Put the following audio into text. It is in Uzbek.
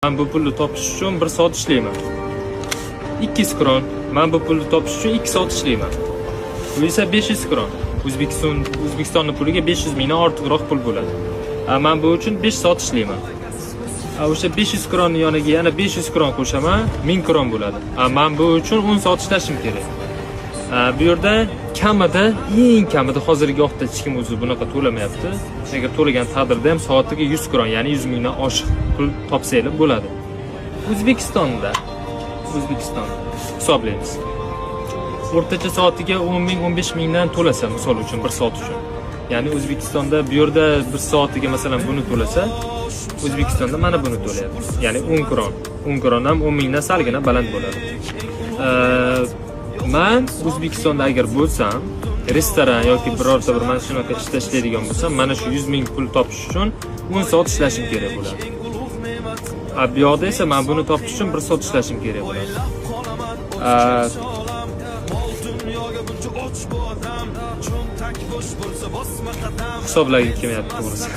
Men bu pulni topish uchun 1 soat ishlayman. 200 kron. Men bu pulni topish uchun 2 soat ishlayman. Bu esa 500 kron. O'zbekistonning puliga 500 mingdan ortiqroq pul bo'ladi. Men bu uchun 5 soat ishlayman. O'sha 500 kronning yoniga yana 500 kron qo'shaman, 1000 kron bo'ladi. Men bu uchun 10 soat ishlashim kerak. Bu yerda eng kamida hozirgi vaqtda hech kim o'zi bunaqa to'lamayapti. Agar to'lagan taqdirda ham soatiga 100 kron, ya'ni 100 mingdan oshiq pul topsanglar bo'ladi. O'zbekistonda hisoblaymiz. O'rtacha soatiga 10 ming, 15 mingdan to'lasa, misol uchun 1 soat uchun. Ya'ni O'zbekistonda bu yerda 1 soatiga masalan buni to'lasa, O'zbekistonda mana buni to'layapti. Ya'ni 10 kron. 10 kron ham 10 mingdan salgina baland bo'ladi. Men O'zbekistonda agar bo'lsam, restoran yoki birorta bir mana shunaqa ishda ishlaydigan bo'lsam, mana shu 100 ming pul topish uchun 10 soat ishlashim kerak bo'ladi. Bu yoqda esa men buni topish uchun 1 soat ishlashim kerak bo'ladi. Hisoblagim kelmayapti to'g'risi.